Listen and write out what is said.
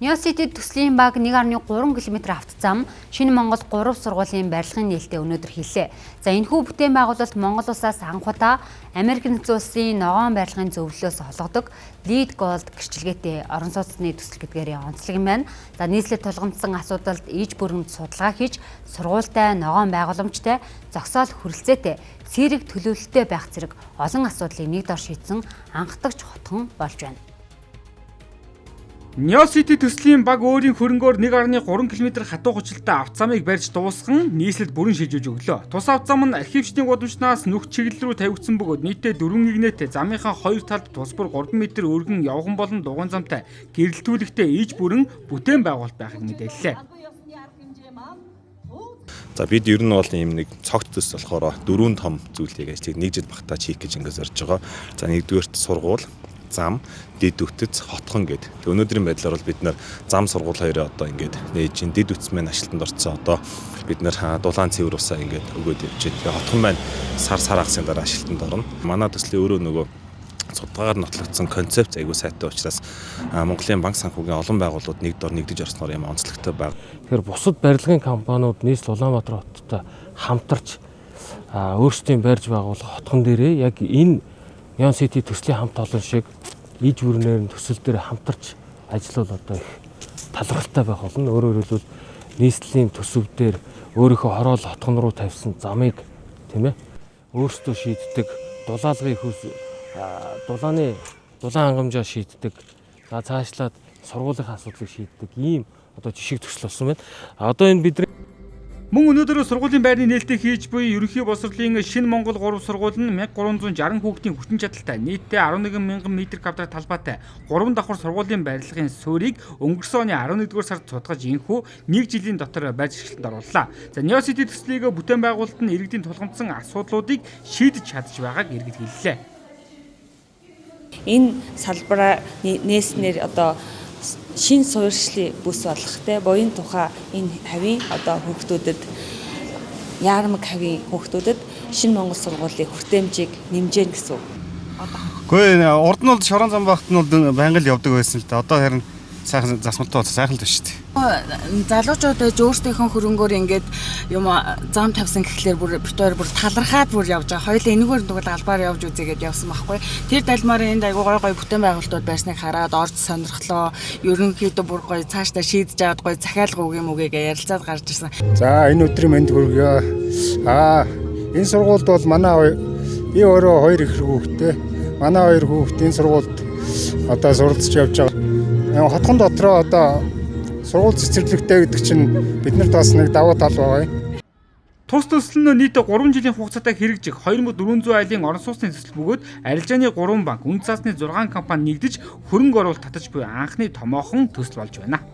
Неосити төслийн баг 1.3 км автозам Шинэ Монгол 3 сургуулийн барилгын нээлттэй өнөөдөр хийлээ. За энэхүү бүтээн байгуулалт Монгол улсаас анх удаа Америк нэгдсэн улсын ногоон барилгын зөвлөлөөс олгодог LEED Gold гэрчилгээтэй орон сууцны төсөл гэдгээр онцлог юм байна. За нийслэл тулгамдсан асуудалд иж бүрэмд судалгаа хийж сургуультай, ногоон байгууламжтай, зогсоол хүрэлцээтэй, цэрэг төлөвлөлттэй байх зэрэг олон асуудлыг нэг дор шийдсэн анхдагч хотхон болж байна. Неосити төслийн баг өөрийн хөрөнгөөр 1.3 км хатуу гучлалтай автозамыг барьж дуусган нийслэлд бүрэн шилжүүлж өглөө. Тус автозам нь архивчдын гудамжнаас нүх чиглэл рүү тавигдсан бөгөөд нийтдээ 4 игнэтэй замынхаа хоёр талд тус бүр 3 м өргөн явган болон дугуйн замтай гэрэлтүүлэгтэй иж бүрэн бүтээн байгуулалт байхыг мэдээллээ. За бид ер нь бол ийм нэг цогт төс болохоор 4 том зүйлийг ажлыг нэг жил багтаа хийх гэж ингэж зорж байгаа. За нэгдүгээрт сургууль, зам, дэд үтц, хотхон гэдэг. Өнөөдрийн байдлаар бол бид нэр зам сургууль хоёроо одоо ингээд нээж ин дэд үтц маань ажилтанд орцсон. Одоо бид нэр дулаан цэвэр усаа ингээд өгөөд явж байгаа. Хотхон маань сар хагасын дараа ажилтанд орно. Манай төслийн өөрөө нөгөө судалгаагаар нотлогдсон концепц айгүй сайтай учраас Монголын банк санхүүгийн олон байгууллагууд нэг дор нэгдэж орсноор юм онцлогтой байна. Тэгэхээр бусад барилгын компаниуд нийслэл Улаанбаатар хоттой хамтарч өөрсдийн барьж байгуулах хотхон дээрээ яг энэ Неосити төслийн хамт олон шиг иж бүрнээр төсөл дээр хамтарч ажиллавал одоо их талархалтай байх болно. Өөрөөр хэлбэл нийслэлийн төсөв дээр өөрийнхөө хороол хотхон руу тавьсан замыг тийм ээ өөрсдөө шийддэг, дулаалгын дулаан хангамжаа шийддэг, за цаашлаад сургуулийн асуудлыг шийддэг ийм одоо жишг төсөл болсон байна. Одоо энэ бидний Мөн өнөөдөр сургуулийн байрны нээлттэй хийж буй ерөнхий боловсролын Шинэ Монгол 3 сургууль нь 1360 хүүхдийн хүчин чадалтай нийтдээ 11,000 м2 талбайтай 3 давхар сургуулийн барилгын суурийг өнгөрсөн оны 11-р сард судалгаж инхүү 1 жилийн дотор барьж ашиглалтанд орууллаа. За Неосити төслийг бүтээн байгуулалт нь иргэдийн тулгамдсан асуудлуудыг шийдэж чадж байгааг иргэд хэллээ. Энэ салбараа нээснээр одоо шинэ суурьшлын бүс болох те буян тухай энэ хавийн одоо хүүхдүүдэд яармаг хавийн хүүхдүүдэд Шинэ Монгол сургуулийн хүртээмжийг нэмжээн гэсэн үг. Гэхдээ урд нь бол шорон зам багт нь бол байнга л явдаг байсан л да. Одоо харин сайхан засмалтай сайхан л байна шүү дээ. Залуучууд өөрсдийнхөө хөрөнгөөр ингээд юм зам тавьсан гэхлээр бүр бит хоёр бүр талархаад бүр явж байгаа. Хоёулаа энэгээр дугал албаар явж үзээгээд явсан байхгүй. Тэр талмаар энд айгуу гой бүтээн байгуулалтууд байсныг хараад орж сонирхлоо. Ерөнхийдөө бүр гой цаашдаа шийдэж аваад гой захиалга үг юм үгээгээ ярилцаад гарч ирсэн. За энэ өдрийн мэнд хүргэе. Энэ сургуульд бол манай би өөрөө 2 их хүүхэдтэй. Манай 2 хүүхэд энэ сургуульд одоо суралцж явж байгаа. Хотхон дотроо одоо сургууль цэцэрлэгтэй гэдэг чинь биднэрт бас нэг давуу тал байгаа юм. Тус төсөл нь нийт 3 жилийн хугацаатай хэрэгжих 2400 айлын орон сууцны төсөл бөгөөд арилжааны 3 банк, үнд цаасны 6 компани нэгдэж хөрөнгө оруулалт татаж буй анхны томоохон төсөл болж байна.